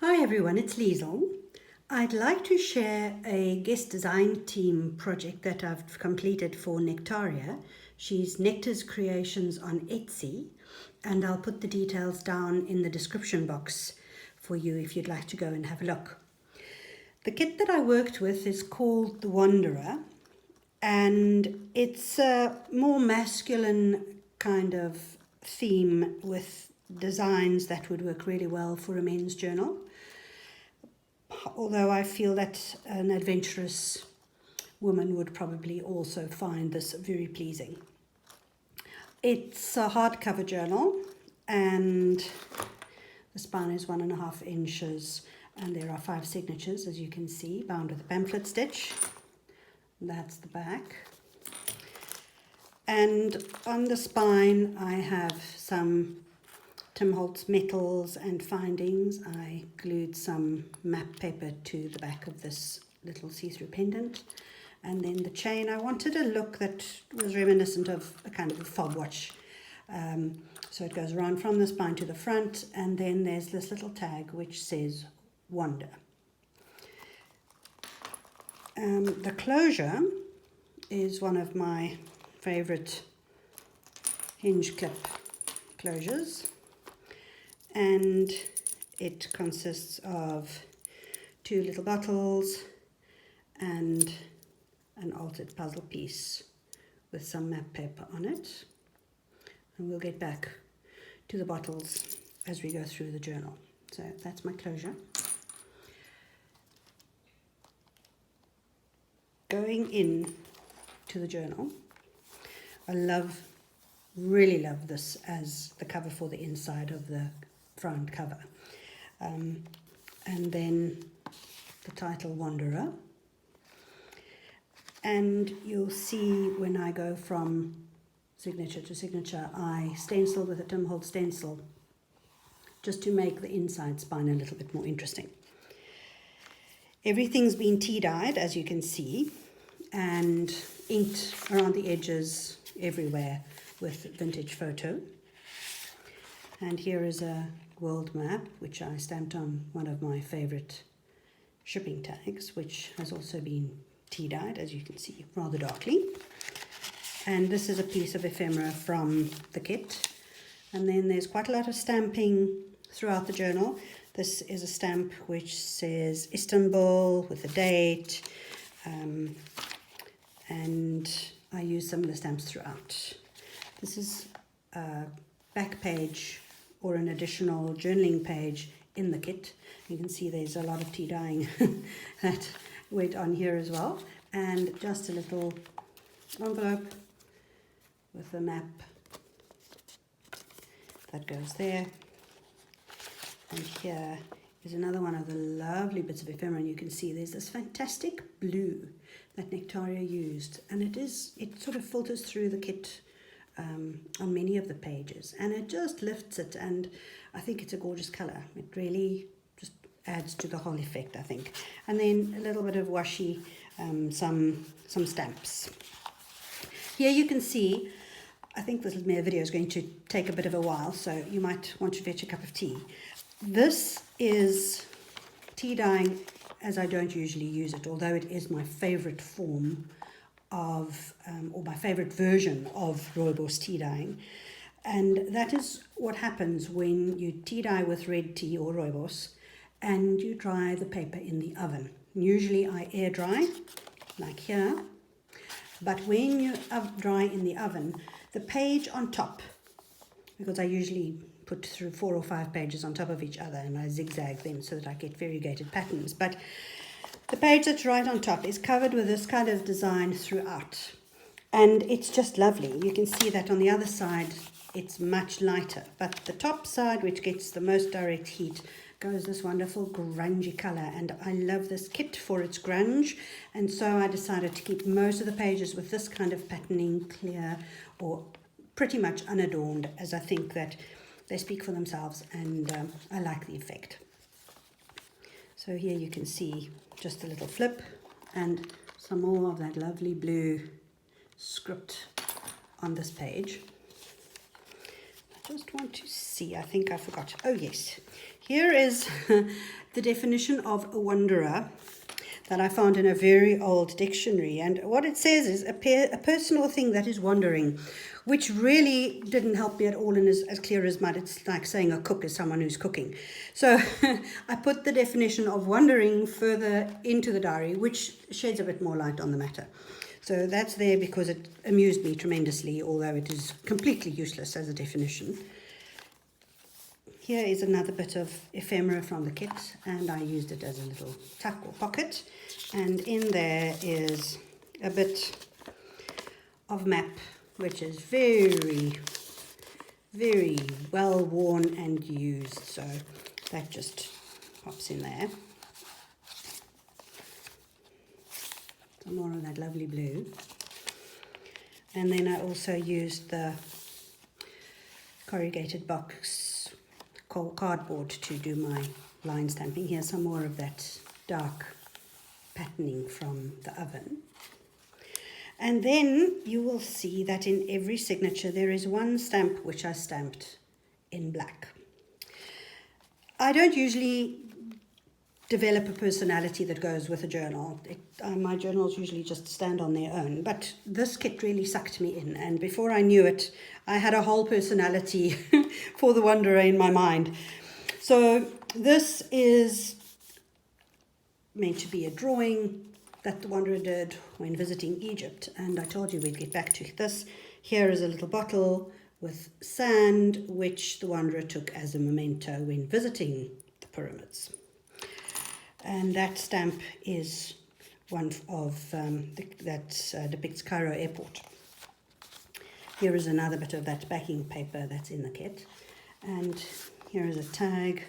Hi everyone, it's Liesl. I'd like to share a guest design team project that I've completed for Nectaria. She's NectarsCreations on Etsy, and I'll put the details down in the description box for you if you'd like to go and have a look. The kit that I worked with is called the Wanderer, and it's a more masculine kind of theme with designs that would work really well for a men's journal. Although I feel that an adventurous woman would probably also find this very pleasing. It's a hardcover journal and the spine is 1.5 inches and there are 5 signatures, as you can see, bound with a pamphlet stitch. That's the back. And on the spine I have some Tim Holtz metals and findings. I glued some map paper to the back of this little see-through pendant. And then the chain, I wanted a look that was reminiscent of a kind of a fob watch. So it goes around from the spine to the front, and then there's this little tag which says Wander. The closure is one of my favorite hinge clip closures. And it consists of 2 little bottles and an altered puzzle piece with some map paper on it. And we'll get back to the bottles as we go through the journal. So that's my closure. Going in to the journal, I really love this as the cover for the inside of the front cover, and then the title Wanderer, and you'll see when I go from signature to signature I stencil with a Tim Holtz stencil just to make the inside spine a little bit more interesting. Everything's been tea dyed, as you can see, and inked around the edges everywhere with vintage photo. And here is a world map which I stamped on one of my favorite shipping tags, which has also been tea dyed, as you can see, rather darkly. And this is a piece of ephemera from the kit. And then there's quite a lot of stamping throughout the journal. This is a stamp which says Istanbul with a date, and I use similar stamps throughout. This is a back page or an additional journaling page in the kit. You can see there's a lot of tea dyeing that went on here as well. And just a little envelope with a map that goes there. And here is another one of the lovely bits of ephemera, and you can see there's this fantastic blue that Nectaria used, and it sort of filters through the kit on many of the pages, and it just lifts it, and I think it's a gorgeous color. It really just adds to the whole effect, I think. And then a little bit of washi, some stamps. Here you can see, I think this video is going to take a bit of a while, so you might want to fetch a cup of tea. This is tea dyeing as I don't usually use it, although it is my favorite form of, or my favorite version of rooibos tea dyeing. And that is what happens when you tea dye with red tea or rooibos and you dry the paper in the oven. Usually I air dry, like here, but when you dry in the oven, the page on top, because I usually put through 4 or 5 pages on top of each other and I zigzag them so that I get variegated patterns, but the page that's right on top is covered with this kind of design throughout, and it's just lovely. You can see that on the other side it's much lighter, but the top side, which gets the most direct heat, goes this wonderful grungy color, and I love this kit for its grunge, and so I decided to keep most of the pages with this kind of patterning, clear or pretty much unadorned, as I think that they speak for themselves, and I like the effect. So here you can see just a little flip and some more of that lovely blue script on this page. I just want to see, I think I forgot. Oh yes, here is the definition of a wanderer that I found in a very old dictionary. And what it says is a person or thing that is wandering, which really didn't help me at all and is as clear as mud. It's like saying a cook is someone who's cooking. So I put the definition of wandering further into the diary, which sheds a bit more light on the matter. So that's there because it amused me tremendously, although it is completely useless as a definition. Here is another bit of ephemera from the kit, and I used it as a little tuck or pocket. And in there is a bit of map, which is very, very well worn and used. So that just pops in there. Some more of that lovely blue. And then I also used the corrugated box cardboard to do my line stamping. Here's some more of that dark patterning from the oven. And then you will see that in every signature there is one stamp which I stamped in black. I don't usually develop a personality that goes with a journal. My journals usually just stand on their own, but this kit really sucked me in, and before I knew it, I had a whole personality for the Wanderer in my mind. So this is meant to be a drawing that the Wanderer did when visiting Egypt, and I told you we'd get back to this. Here is a little bottle with sand, which the Wanderer took as a memento when visiting the pyramids. And that stamp is one of that depicts Cairo Airport. Here is another bit of that backing paper that's in the kit. And here is a tag,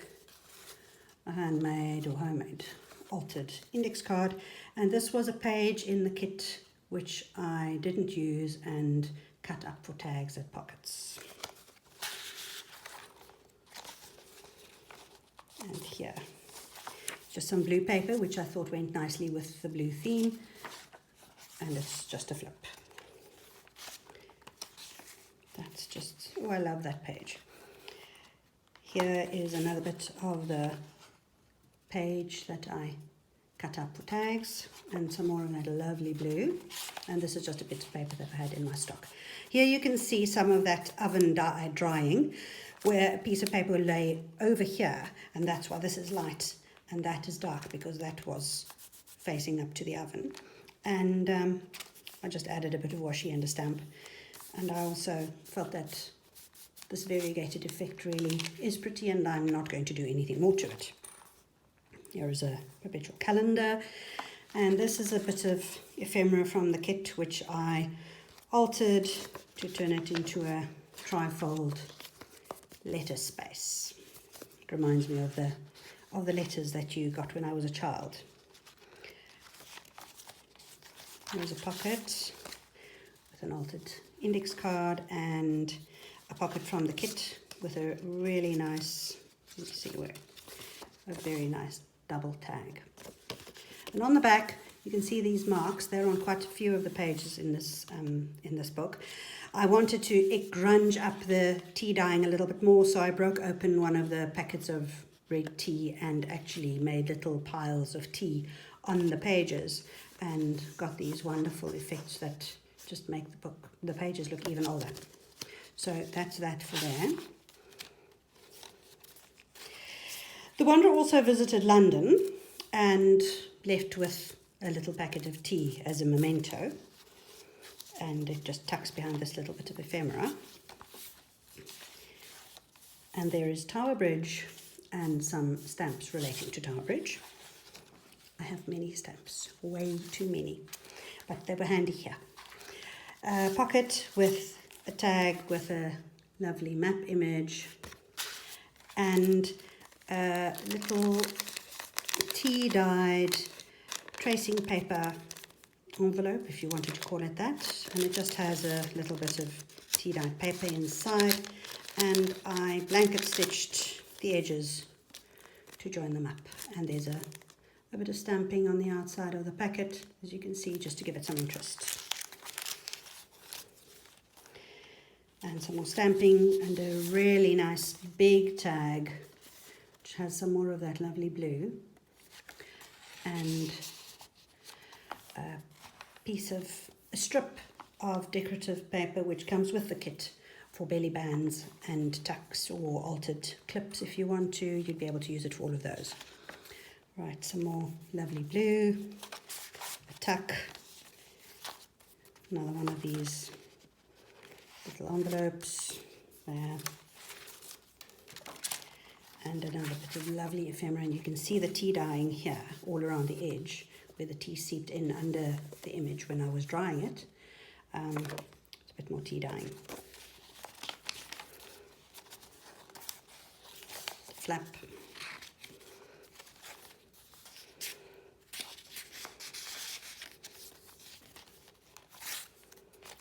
a handmade or homemade altered index card. And this was a page in the kit which I didn't use and cut up for tags and pockets. And here, just some blue paper, which I thought went nicely with the blue theme, and it's just a flip. That's just, oh, I love that page. Here is another bit of the page that I cut up for tags, and some more of that lovely blue, and this is just a bit of paper that I had in my stock. Here you can see some of that oven drying, where a piece of paper lay over here, and that's why this is light and that is dark, because that was facing up to the oven. And I just added a bit of washi and a stamp, and I also felt that this variegated effect really is pretty, and I'm not going to do anything more to it. Here is a perpetual calendar, and this is a bit of ephemera from the kit which I altered to turn it into a trifold letter space. It reminds me of the letters that you got when I was a child. There's a pocket with an altered index card, and a pocket from the kit with a really nice, let's see where, a very nice double tag. And on the back you can see these marks. They're on quite a few of the pages in this book. I wanted to grunge up the tea dyeing a little bit more, so I broke open one of the packets of red tea and actually made little piles of tea on the pages, and got these wonderful effects that just make the pages look even older. So that's that for there. The Wanderer also visited London and left with a little packet of tea as a memento, and it just tucks behind this little bit of ephemera. And there is Tower Bridge and some stamps relating to Tower Bridge. I have many stamps, way too many, but they were handy here. A pocket with a tag with a lovely map image, and a little tea-dyed tracing paper envelope, if you wanted to call it that, and it just has a little bit of tea-dyed paper inside, and I blanket stitched the edges to join them up. And there's a bit of stamping on the outside of the packet, as you can see, just to give it some interest. And some more stamping, and a really nice big tag, which has some more of that lovely blue, and a strip of decorative paper which comes with the kit for belly bands and tucks or altered clips. If you want to, you'd be able to use it for all of those. Right, some more lovely blue, a tuck, another one of these little envelopes there, and another bit of lovely ephemera. And you can see the tea dyeing here all around the edge where the tea seeped in under the image when I was drying it. It's a bit more tea dyeing. Flap.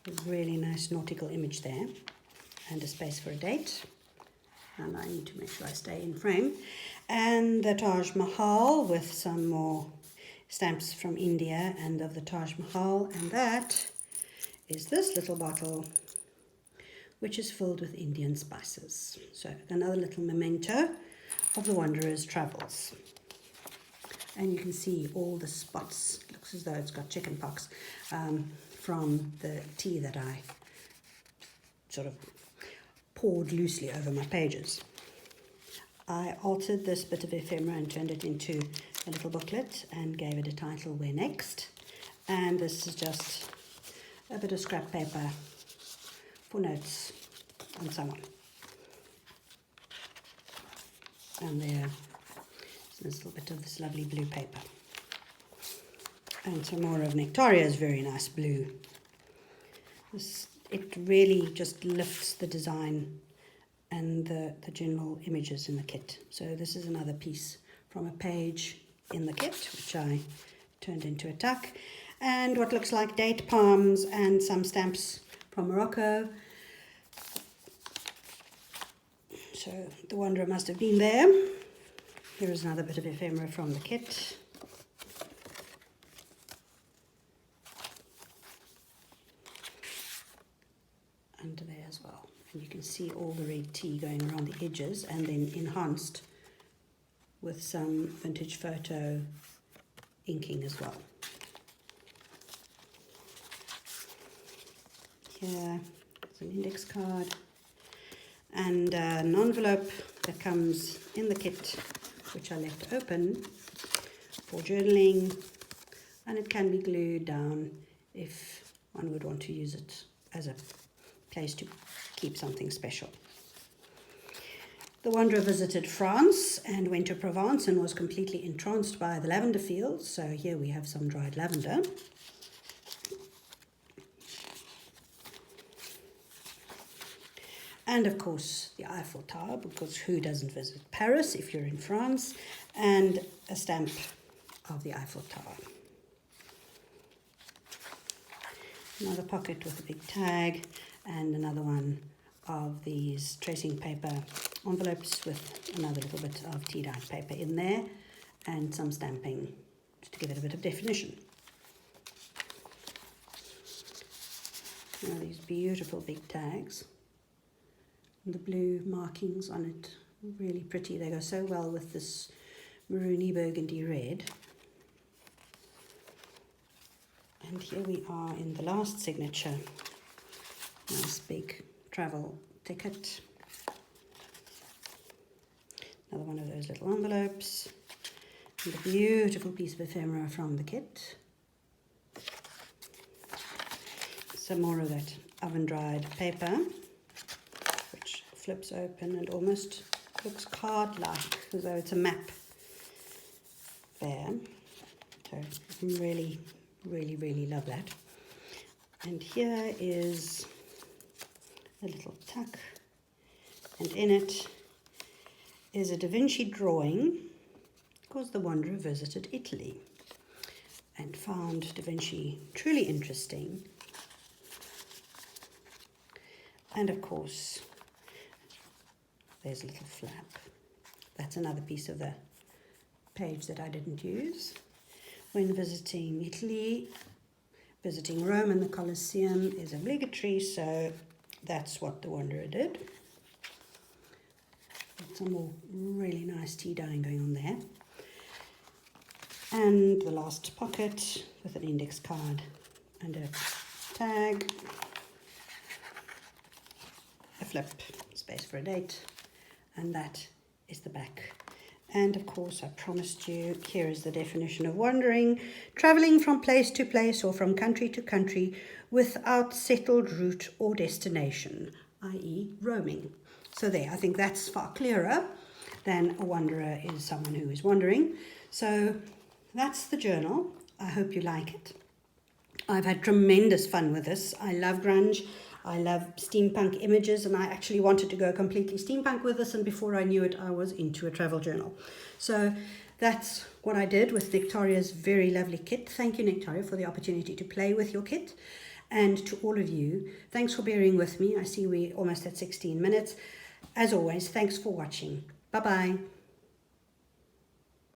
A really nice nautical image there, and a space for a date. And I need to make sure I stay in frame. And the Taj Mahal with some more stamps from India and of the Taj Mahal. And that is this little bottle, which is filled with Indian spices. So another little memento of the Wanderer's travels. And you can see all the spots. It looks as though it's got chicken pox from the tea that I sort of poured loosely over my pages. I altered this bit of ephemera and turned it into a little booklet and gave it a title, Where Next? And this is just a bit of scrap paper for notes and so on. And there's a little bit of this lovely blue paper. And some more of Nectaria's very nice blue. It really just lifts the design and the general images in the kit. So this is another piece from a page in the kit, which I turned into a tuck. And what looks like date palms and some stamps from Morocco. So the Wanderer must have been there. Here is another bit of ephemera from the kit. Under there as well. And you can see all the red tea going around the edges and then enhanced with some vintage photo inking as well. Here is an index card and an envelope that comes in the kit, which I left open for journaling, and it can be glued down if one would want to use it as a place to keep something special. The Wanderer visited France and went to Provence and was completely entranced by the lavender fields. So here we have some dried lavender. And of course the Eiffel Tower, because who doesn't visit Paris if you're in France, and a stamp of the Eiffel Tower. Another pocket with a big tag, and another one of these tracing paper envelopes with another little bit of tea-dyed paper in there, and some stamping just to give it a bit of definition. Now these beautiful big tags, and the blue markings on it, really pretty. They go so well with this maroony burgundy red. And here we are in the last signature. Nice big travel ticket. Another one of those little envelopes. And a beautiful piece of ephemera from the kit. Some more of that oven-dried paper, which flips open and almost looks card-like, as though it's a map there. So really, really, really love that. And here is a little tuck, and in it is a Da Vinci drawing, because the Wanderer visited Italy and found Da Vinci truly interesting. And of course, there's a little flap. That's another piece of the page that I didn't use. When visiting Italy, visiting Rome and the Colosseum is obligatory, so that's what the Wanderer did. some more really nice tea dyeing going on there. And the last pocket with an index card and a tag, a flip, space for a date, and that is the back. And of course, I promised you, here is the definition of wandering: traveling from place to place or from country to country without settled route or destination, i.e. roaming. So there, I think that's far clearer than a wanderer is someone who is wandering. So that's the journal. I hope you like it. I've had tremendous fun with this. I love grunge. I love steampunk images, and I actually wanted to go completely steampunk with this, and before I knew it, I was into a travel journal. So that's what I did with Nectaria's very lovely kit. Thank you, Nectaria, for the opportunity to play with your kit. And to all of you, thanks for bearing with me. I see we're almost at 16 minutes. As always, thanks for watching. Bye-bye.